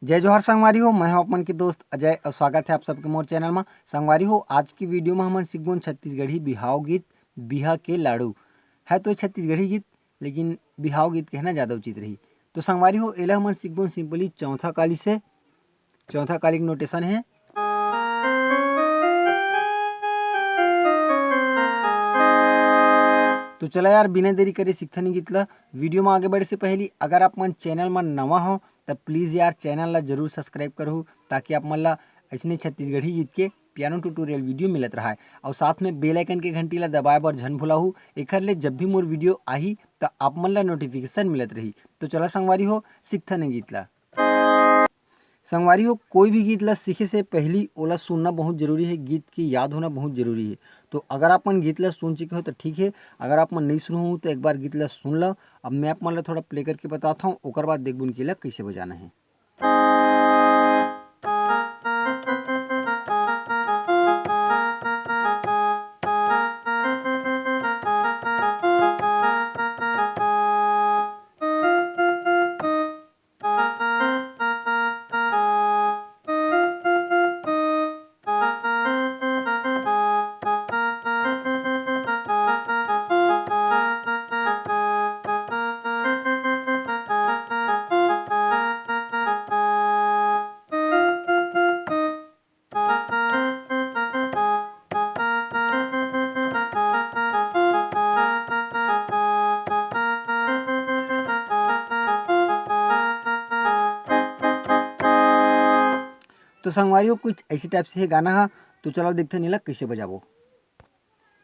जय जोहार संगवारी हो। मैं हूं अपन के दोस्त अजय और स्वागत है आप सबके मोर चैनल में। संगवारी हो, आज की वीडियो में हम सीखबोन छत्तीसगढ़ी बिहाव गीत बिहा के लाड़ू। है तो छत्तीसगढ़ी गीत, लेकिन बिहाव गीत कहना ज़्यादा उचित रही। तो संगवारी हो, एला हम सीखबोन सिंपली चौथा काली से। चौथा काली नोटेशन है। तो चला यार, बिना देरी करे सीखथनी गीत ला। वीडियो में आगे बढ़े से पहले अगर आप मन चैनल में नवा हो तब प्लीज़ यार चैनल ला जरूर सब्सक्राइब करो, ताकि आप मन ला ऐसने छत्तीसगढ़ी गीत के पियानो ट्यूटोरियल वीडियो मिलत रहा है। और साथ में बेल आइकन के घंटी ला दबाए बर झन भुलाहू, एखर ले जब भी मोर वीडियो आही तो आप मन ला नोटिफिकेशन मिलत रही। तो चला संगवारी हो, सीखथन गीत ला। संगवारी हो, कोई भी गीत ला सीखे से पहली ओला सुनना बहुत जरूरी है, गीत की याद होना बहुत जरूरी है। तो अगर आप मन गीत ला सुन चुके हो तो ठीक है, अगर आप मन नहीं सुनो हो तो एक बार गीत ला सुन लो। अब मैं आप मन ला थोड़ा प्ले करके बताता हूँ, ओकर बाद देखबुन कि ला कैसे बजाना है। तो संगवारी हो, कुछ ऐसी टाइप से है गाना है। तो चलो देखते नीला कैसे बजाबो।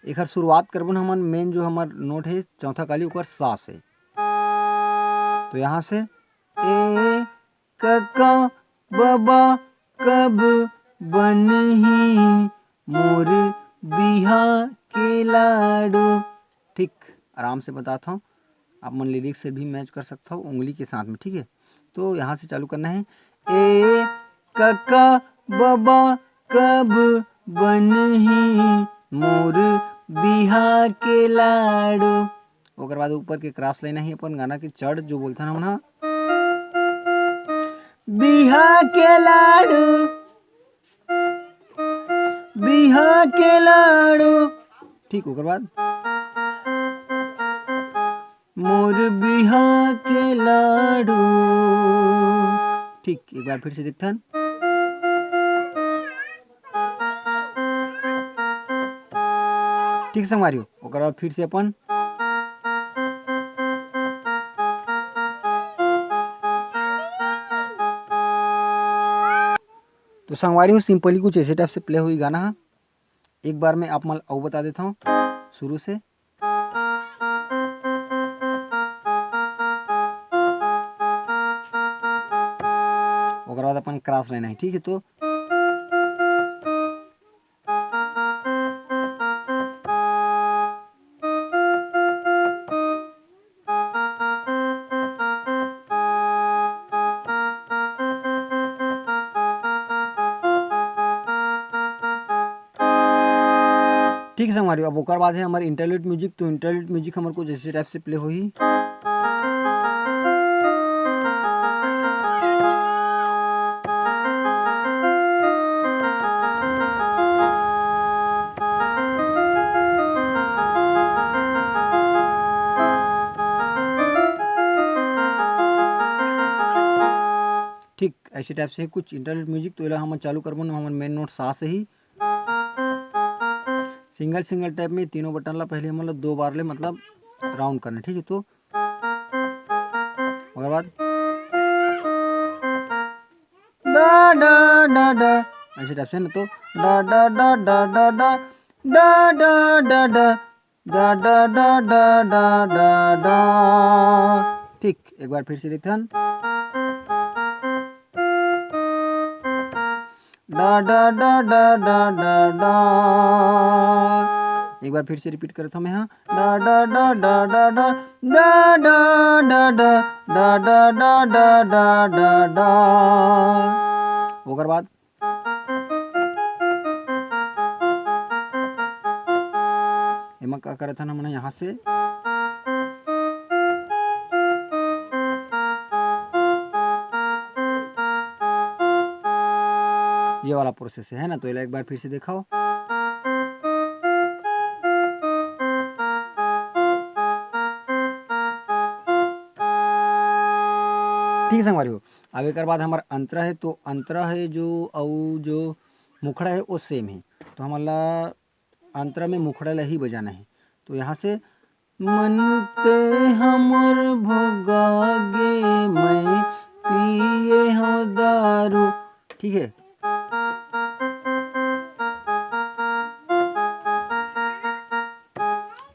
एक शुरुआत करबन हमन, मेन जो हमार नोट है चौथा काली ऊपर सा से। तो यहाँ से ए कका बाबा कब बनही मोर बिहा के लाडो। ठीक, आराम से बताता हूँ, आप मन लिरिक्स से भी मैच कर सकता हो उंगली के साथ में, ठीक है। तो यहाँ से चालू करना है, ए कका बाबा कब बनही मोर बिहा के लाडो। ओकर बाद ऊपर के क्रॉस लाइन ही अपन गाना के चढ़ जो बोलता ना हमन, बिहा के लाडू बिहा के लाडू। ठीक, ओकर बाद मोर बिहा के लाडू। ठीक, एक बार फिर से देखथन। ठीक संगवारी हो, ओकर बाद फिर से अपन तो संगवारी हो, सिंपली कुछ ऐसे टाइप से प्ले हुई गाना है। एक बार मैं आप मन और बता देता हूँ शुरू से। ओकर बाद अपन क्रॉस लेना है, ठीक है। तो ठीक है संगवारी, अब ओकर बाद है हमारे इंटरलूड म्यूजिक। तो इंटरलूड म्यूजिक हमारे को जैसे टाइप से प्ले होही। ठीक, ऐसे टाइप से कुछ इंटरलूड म्यूजिक। तो हम चालू करबो ना, हमारे मेन नोट सा से ही सिंगल सिंगल टाइप में तीनों बटन ला पहले मतलब 2 बार ले मतलब राउंड करना, ठीक है। तो उसके बाद डा डा डा डा ऐसे टाइप से ना, तो डा डा डा डा डा डा डा डा डा डा डा डा डा डा डा डा डा। ठीक, एक बार फिर से देखते हैं, डा डा डा डा डा डा डा। एक बार फिर से रिपीट करता हूँ मैं, यहाँ डा डा डा डा डा डा डा डा डा डा डा डा डा डा डा डा। ओकर बाद एमा का करत हन हमन यहाँ से ये वाला प्रोसेस है ना। तो ये एक बार फिर से दिखाओ। ठीक है संगवारी हो। अब एक बाद हमारा अंतरा है, तो अंतरा है जो और जो मुखड़ा है वो सेम है, तो हमारा अंतरा में मुखड़ा ला ही बजाना है। तो यहाँ से मन ते हमर भगागे मैं पिए हो दारू, ठीक है।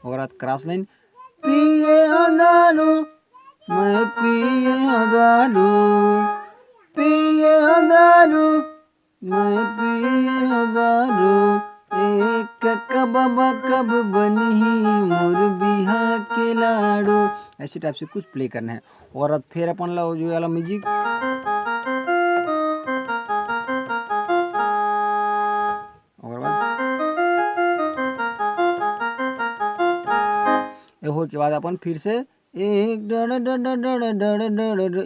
और क्रॉस लाइन पिए हो दारू मैं पिए हो दारू, पिए हो दारू मैं पिए हो दारू, एक कबाबा कब बनी मोर बिहा के लाड़ू। ऐसे टाइप से कुछ प्ले करना है। और अब फिर अपन ला जो वाला म्यूजिक, और हो के बाद अपन फिर से एक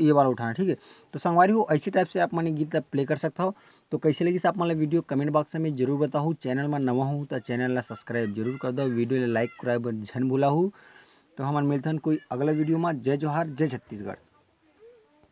ये वाला उठाना, ठीक है। तो संगवारी हो ऐसे टाइप से आप माने गीत प्ले कर सकता हो। तो कैसे लगी आप मान वीडियो कमेंट बॉक्स में जरूर बताओ। चैनल में नवा हूँ तो चैनल ला सब्सक्राइब जरूर कर दो, वीडियो ला लाइक कराए बर झन भूला हूँ। तो हमारे मिलते हैं कोई अगला वीडियो में। जय जोहार, जय छत्तीसगढ़।